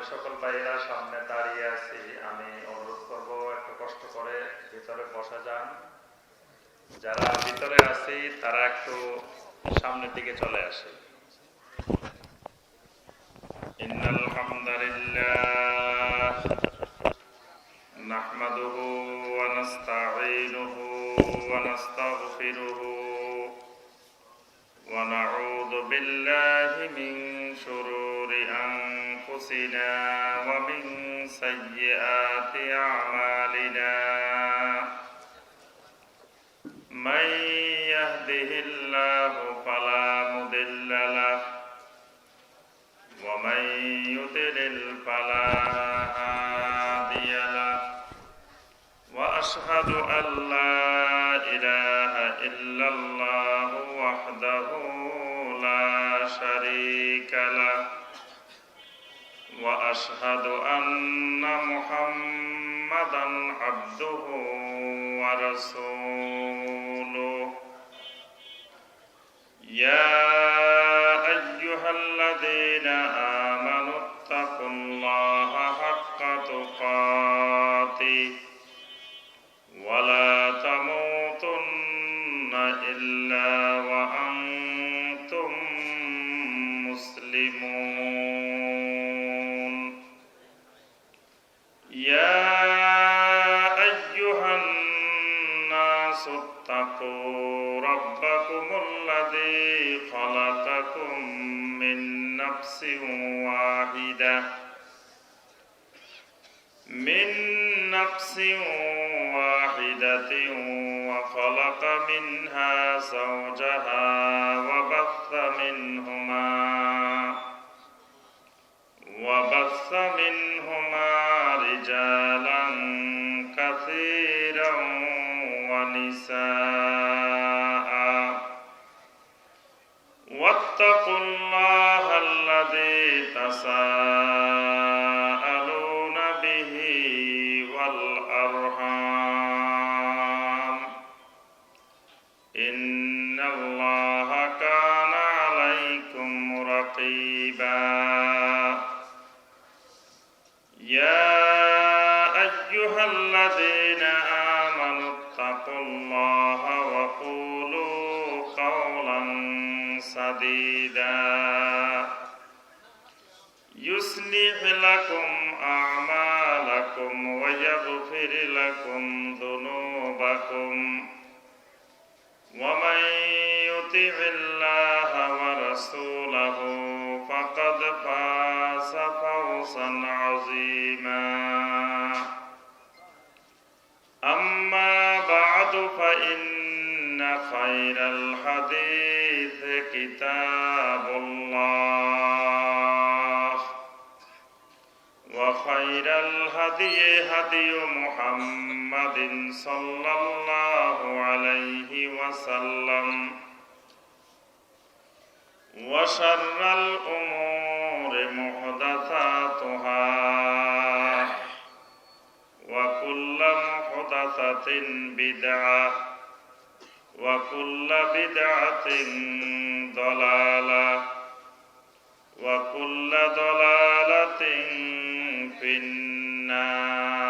সকল ভাইরা সামনে দাঁড়িয়ে আছি, আমি অনুরোধ করব একটু কষ্ট করে ভিতরে বসা যান। যারা ভিতরে আছি তারা একটু সামনের দিকে চলে আসে। ইন্নাল হামদালিল্লাহ নাহমাদুহু ওয়া নাস্তাঈনুহু ওয়া নাস্তাগফিরুহু ওয়া নাউযু বিল্লাহি মিন শুরুরি আনফুসিনা ওয়া মিন সাইয়্যাতি আ'মালিনা। মান ইয়াহদিহিল্লাহু ফালা মুদিল্লা লাহু ওয়া মান ইউদ্লিল ফালা হাদিয়া লাহু ওয়া আশহাদু আল লা ইলাহা ইল্লাল্লাহু ওয়াহদাহু লা শারীকা লাহু ওয়া আশহাদু আন্না মুহাম্মাদান আবদুহু ওয়া রাসূলুহু। ইয়া আইয়ুহাল্লাযীনা আমানুত্তাকুল্লাহা হাক্কা তুকাতিহি ওয়া লা তামুতুন্না ইল্লা ওয়া আনতুম মুসলিমুন। ইয়া আইয়ুহান নাসু ইত্তাকু রাব্বাকুমুল্লাযী খালাকাকুম মিন নাফসিন ওয়াহিদাতিন ওয়া খালাকা মিনহা যাওজাহা ওয়া বাসসা মিনহুমা রিজালান কাসীরান ওয়া নিসাআ। ওয়াত্তাকুল্লাহাল্লাযী তাসাআলুনা বিহি ওয়াল আরহাম ইন্নাল্লাহা কানা আলাইকুম রাকীবা। ইয়া আইয়ুহাল্লাযীনা আমানুত্তাকুল্লাহা ওয়া কুলু কাওলান সাদীদা يصلح لكم أعمالكم ويغفر لكم ذنوبكم ومن يطع الله ورسوله فقد فاز فوزا عظيما. أما بعد فإن خير الحديث كتاب الله وخير الهدي هدي محمد صلى الله عليه وسلم وشر الأمور محدثاتها وكل محدثة بدعة وكل بدعة ضلالة وكل ضلالة في النار.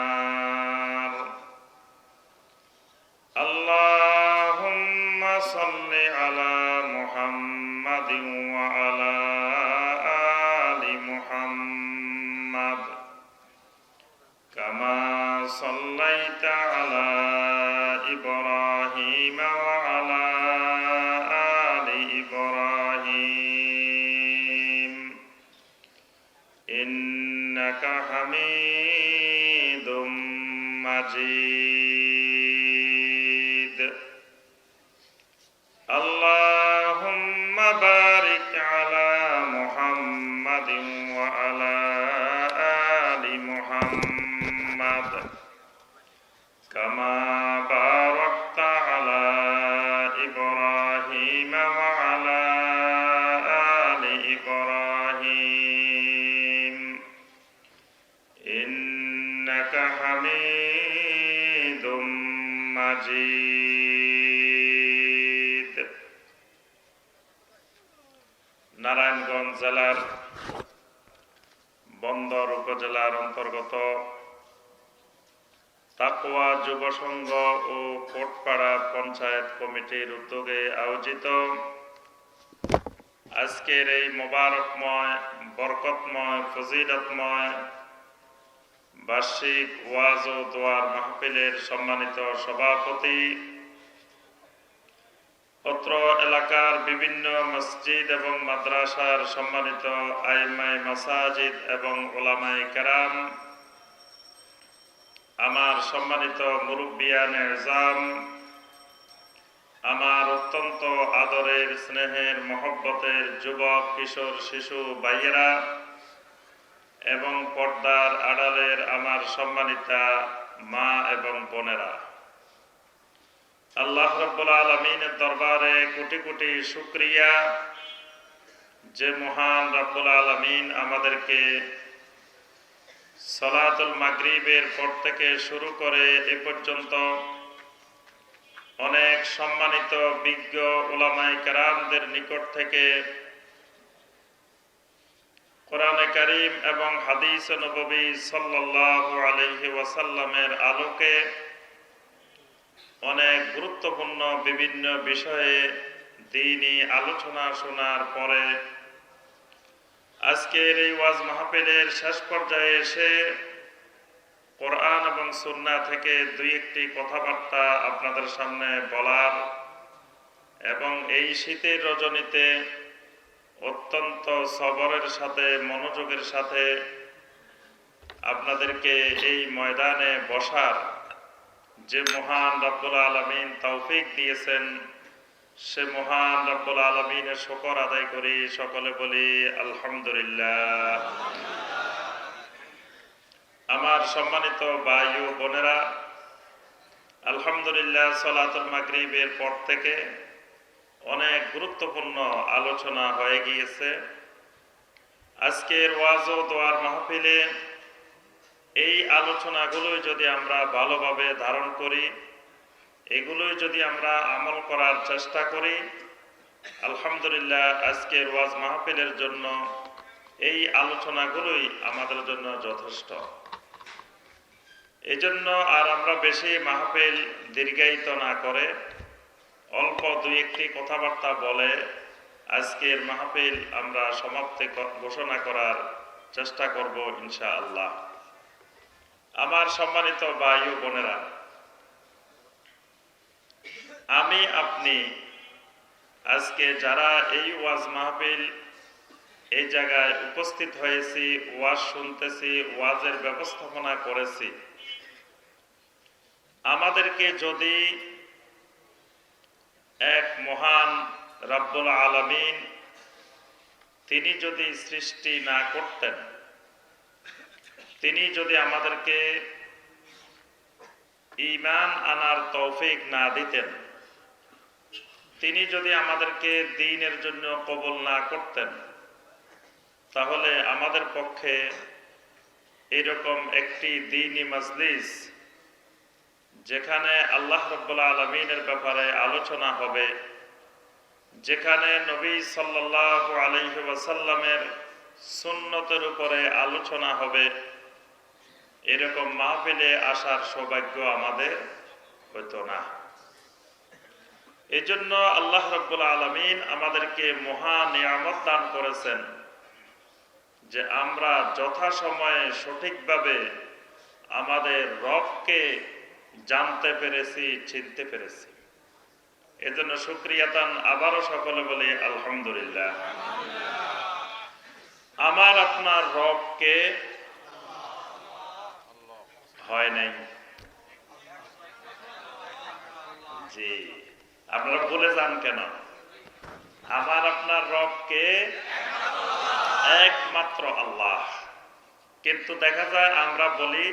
اللهم صل على محمد وعلى آل محمد كما صليت على إبراهيم وعلى آل إبراهيم إنك حميد مجيد. اللهم بارك على محمد وعلى آل محمد كما باركت على إبراهيم وعلى آل إبراهيم إنك حميد مجيد. নারায়ণগঞ্জ জেলার বন্দর উপজেলার অন্তর্গত তাকওয়া যুব সংঘ ও কোটপাড়া পঞ্চায়েত কমিটির উদ্যোগে আয়োজিত আজকের এই মোবারকময়, বরকতময়, ফজিলতময় বার্ষিক ওয়াজ ও দোয়ার মাহফিলের সম্মানিত সভাপতি, অত্র এলাকার বিভিন্ন মসজিদ এবং মাদ্রাসার সম্মানিত আইমায়ে মাসাজিদ এবং উলামায়ে কেরাম, আমার সম্মানিত মুরব্বিয়ানে এজাম, আমার অত্যন্ত আদরের, স্নেহের, মহব্বতের যুবক, কিশোর, শিশু ভাইয়েরা এবং পর্দার আড়ালের আমার সম্মানিতা মা এবং বোনেরা, আল্লাহ রাব্বুল আলামিনের দরবারে কোটি কোটি শুকরিয়া যে মহান রাব্বুল আলামিন আমাদেরকে সালাতুল মাগরিবের পর থেকে শুরু করে এ পর্যন্ত অনেক সম্মানিত বিজ্ঞ উলামায়ে কেরামদের নিকট থেকে কোরআনে কারীম এবং হাদিস নববী সাল্লাল্লাহু আলাইহি ওয়াসাল্লামের আলোকে অনেক গুরুত্বপূর্ণ বিভিন্ন বিষয়ে দ্বীনি আলোচনা শোনার পরে আজকের এই ওয়াজ মাহফিলের শেষ পর্যায়ে এসে কোরআন এবং সুন্নাহ থেকে দুই একটি কথাবার্তা আপনাদের সামনে বলার এবং এই শীতের রজনীতে অত্যন্ত সবরের সাথে, মনোযোগের সাথে আপনাদেরকে এই ময়দানে বসার যে মহান রাব্বুল আলামিন তৌফিক দিয়েছেন, সে মহান রাব্বুল আলামিনের শুকর আদায় করি, সকলে বলি আলহামদুলিল্লাহ। আমার সম্মানিত ভাই ও বোনেরা, আলহামদুলিল্লাহ, সালাতুল মাগরিবের পর থেকে অনেক গুরুত্বপূর্ণ আলোচনা হয়ে গিয়েছে। আজকের ওয়াজ ও দোয়ার মাহফিলে এই আলোচনাগুলোই যদি আমরা ভালোভাবে ধারণ করি, এগুলোই যদি আমরা আমল করার চেষ্টা করি, আলহামদুলিল্লাহ আজকের ওয়াজ মাহফিলের জন্য এই আলোচনাগুলোই আমাদের জন্য যথেষ্ট। এজন্য আর আমরা বেশি মাহফিল দীর্ঘায়িত না করে অল্প দুই একটি কথাবার্তা বলে আজকের মাহফিল আমরা সমাপ্তি ঘোষণা করার চেষ্টা করব ইনশাআল্লাহ। আমার সম্মানিত ভাই ও বোনেরা, আমি আপনি আজকে যারা এই ওয়াজ মাহফিল এই জায়গায় উপস্থিত হয়েছি, ওয়াজ শুনতেছি, ওয়াজের ব্যবস্থাপনা করেছি, আমাদেরকে যদি এক মহান রাব্বুল আলামিন তিনি যদি সৃষ্টি না করতেন, তিনি যদি আমাদেরকে ঈমান আনার তৌফিক না দিতেন, তিনি যদি আমাদেরকে দ্বীনের জন্য কবুল না করতেন, তাহলে আমাদের পক্ষে এরকম একটি দ্বীনি মাজলিস যেখানে আল্লাহ রাব্বুল আলামিনের ব্যাপারে আলোচনা হবে, যেখানে নবী সাল্লাল্লাহু আলাইহি ওয়াসাল্লামের সুন্নতের উপরে আলোচনা হবে, এরকম মাহফিলে আসার সৌভাগ্য আমাদের হতো না। এজন্য আল্লাহ রাব্বুল আলামিন আমাদেরকে মহা নিয়ামত দান করেছেন যে আমরা যথাসময়ে সঠিকভাবে আমাদের রবকে জানতে পেরেছি, চিনতে পেরেছি। এজন্য শুকরিয়াতান আবারও সকলে বলি আলহামদুলিল্লাহ। আমার আপনার রবকে হয় নাই? জি, আপনারা বলে যান কেন? আমার আপনার রবকে একমাত্র আল্লাহ। কিন্তু দেখা যায় আমরা বলি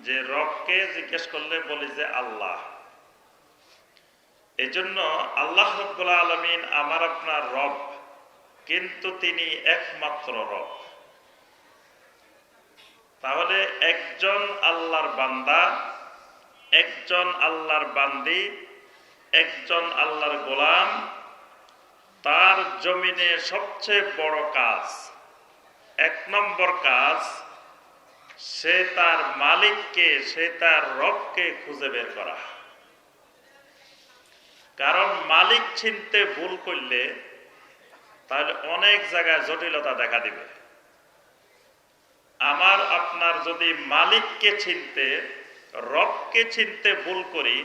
যে রবকে জিজ্ঞেস করলে বলি যে আল্লাহ। এজন্য আল্লাহ রাব্বুল আলামিন আমার আপনার রব, কিন্তু তিনি একমাত্র রব। তাহলে একজন আল্লাহর বান্দা, একজন আল্লাহর বান্দি, একজন আল্লাহর গোলাম, তার জমিনে সবচেয়ে বড় কাজ এক নম্বর কাজ, সে তার মালিককে, সে তার রবকে খুঁজে বের করা। কারণ মালিক চিনতে ভুল করলে তাহলে অনেক জায়গায় জটিলতা দেখা দিবে। আমার আপনার যদি মালিককে চিনতে, রবকে চিনতে ভুল করি,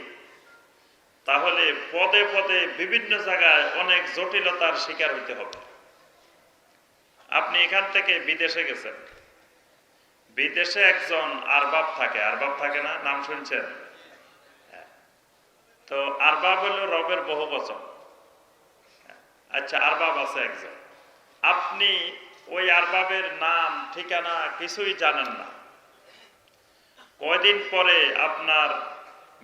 তাহলে পদে পদে বিভিন্ন জায়গায় অনেক জটিলতার শিকার হইতে হবে। আপনি এখান থেকে বিদেশে গেছেন, বিদেশে একজন আরবাব থাকে না, নাম শুনছেন? তো আরবাব হলো রবের বহু বচন। আচ্ছা, আরবাব আছে একজন, আপনি ওই আরবাবের নাম ঠিকানা কিছুই জানেন না। কয়দিন পরে আপনার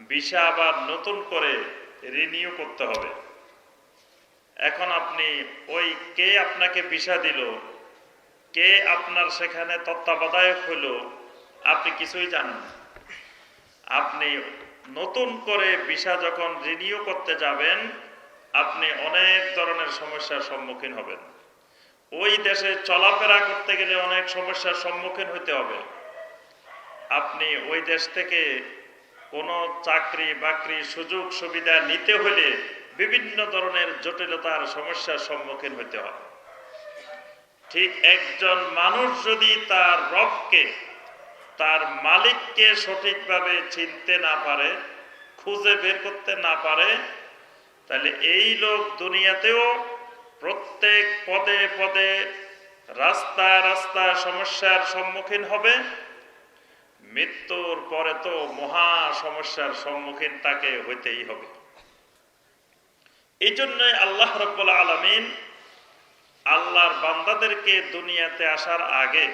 ভিসা আবার নতুন করে রিনিউ করতে হবে। এখন আপনি ওই কে আপনাকে ভিসা দিল, কে আপনার সেখানে তত্ত্বাবধায়ক হলো, আপনি কিছুই জানেন না। আপনি নতুন করে ভিসা যখন রিনিউ করতে যাবেন, আপনি অনেক ধরনের সমস্যার সম্মুখীন হবেন। ওই দেশে চলাফেরা করতে গেলে অনেক সমস্যার সম্মুখীন হতে হবে। আপনি ওই দেশ থেকে কোনো চাকরি বাকরি সুযোগ সুবিধা নিতে হলে বিভিন্ন ধরনের জটিলতার সমস্যার সম্মুখীন হতে হবে। ঠিক একজন মানুষ যদি তার রবকে, তার মালিককে সঠিকভাবে চিনতে না পারে, খুঁজে বের করতে না পারে, তাহলে এই লোক দুনিয়াতেও প্রত্যেক পদে পদে রাস্তায় রাস্তায় সমস্যার সম্মুখীন হবে। মৃত্যুর পরে তো মহা সমস্যার সম্মুখীন তাকে হইতেই হবে। এই জন্যই আল্লাহ রাব্বুল আলামিন আল্লাহর বান্দাদেরকে দুনিয়াতে আসার আগে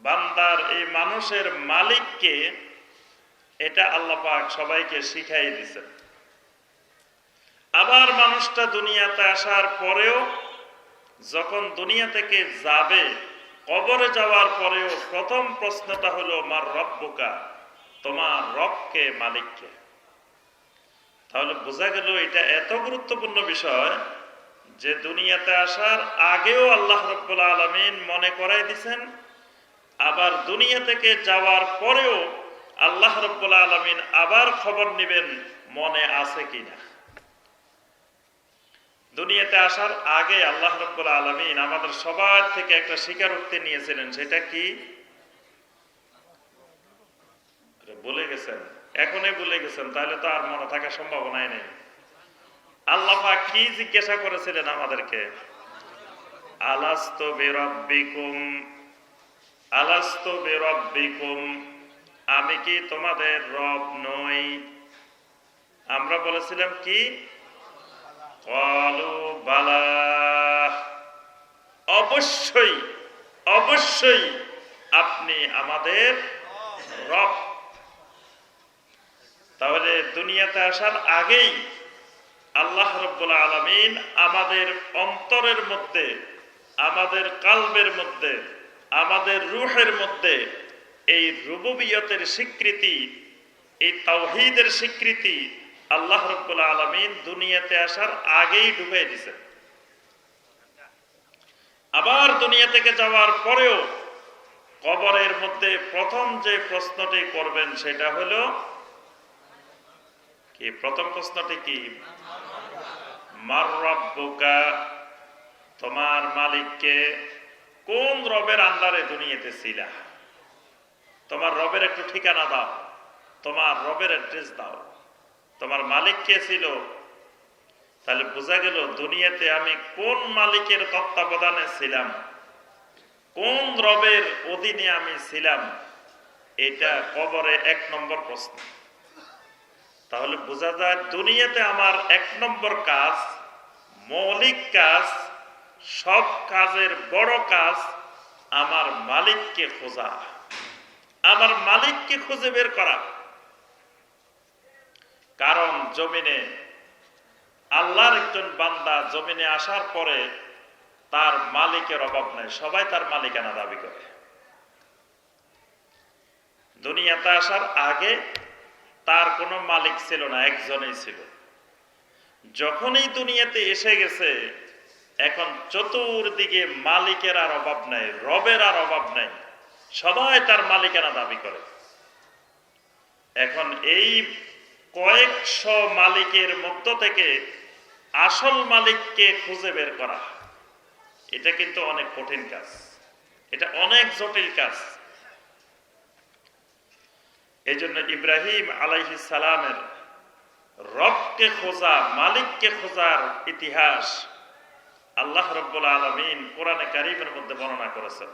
বান্দার এই মানুষের মালিককে, এটা আল্লাহ পাক সবাইকে শিখাই দিয়েছেন। আবার মানুষটা দুনিয়াতে আসার পরেও, যখন দুনিয়া থেকে যাবে, কবরে যাওয়ার পরেও প্রথম প্রশ্নটা হলো মার রব্বুকা, তোমার রবকে, মালিককে। তাহলে বোঝা গেল এটা এত গুরুত্বপূর্ণ বিষয় যে দুনিয়াতে আসার আগেও আল্লাহ রাব্বুল আলামিন মনে করাই দিয়েছেন, আবার দুনিয়া থেকে যাওয়ার পরেও আল্লাহ রাব্বুল আলামিন আবার খবর নেবেন মনে আছে কিনা। দুনিয়াতে আসার আগে আল্লাহ রাব্বুল আলামিন আমাদের সবার থেকে একটা স্বীকারোক্তি নিয়েছিলেন। সেটা কি ভুলে গেছেন? এখনই ভুলে গেছেন, তাহলে তো আর মনে থাকার সম্ভাবনাই নেই। আল্লাহ পাক কি জিজ্ঞাসা করেছিলেন আমাদেরকে? আলাস্তু বিরাব্বিকুম, আলাস্তু বিরাব্বিকুম, আমি কি তোমাদের রব নই? আমরা বলেছিলাম কি? ক্বালু বালা, অবশ্যই অবশ্যই আপনি আমাদের রব। তাহলে দুনিয়াতে আসার আগেই আল্লাহ রাব্বুল আলামিন আমাদের অন্তরের মধ্যে, আমাদের কালবের মধ্যে, আমাদের রূহের মধ্যে এই রুবুবিয়তের স্বীকৃতি, এই তাওহীদের স্বীকৃতি আল্লাহ রাব্বুল আলামিন দুনিয়াতে আসার আগেই ঢুকিয়ে দিয়েছেন। আবার দুনিয়া থেকে যাওয়ার পরেও কবরের মধ্যে প্রথম যে প্রশ্নটি করবেন সেটা হলো কি? প্রথম প্রশ্নটি কি? মার রাব্বুকা, তোমার মালিককে। কোন রবের আন্ডারে দুনিয়াতে ছিলা? তোমার রবের একটু ঠিকানা দাও, তোমার রবের অ্যাড্রেস দাও। তোমার মালিক কে ছিল? তাহলে বোঝা গেল দুনিয়াতে আমি কোন মালিকের তত্ত্বাবধানে ছিলাম, কোন রবের অধীনে আমি ছিলাম, এটা কবরে এক নম্বর প্রশ্ন। তাহলে বোঝা যায় দুনিয়াতে আমার এক নম্বর কাজ, মৌলিক কাজ, সব কাজের বড় কাজ আমার মালিককে খোঁজা, আমার মালিককে খুঁজে বের করা। কারণ জমিনে আল্লাহর একজন বান্দা জমিনে আসার পরে তার মালিকের অভাব নাই, সবাই তার মালিকানা দাবি করে। দুনিয়াতে আসার আগে তার কোনো মালিক ছিল না, একজনই ছিল। যখনই দুনিয়াতে এসে গেছে এখন চতুর্দিকে মালিকের আর অভাব নাই, রবের আর অভাব নাই, সবাই তার মালিকানা দাবি করে। এখন এই কয়েকশো মালিকের মধ্য থেকে আসল মালিককে খুঁজে বের করা, এটা কিন্তু অনেক কঠিন কাজ, এটা অনেক জটিল কাজ। এই জন্য ইব্রাহিম আলাইহিস সালামের রবকে খোঁজা, মালিককে খোঁজার ইতিহাস আল্লাহ রাব্বুল আলামিন কোরআনে কারীমের মধ্যে বর্ণনা করেছেন।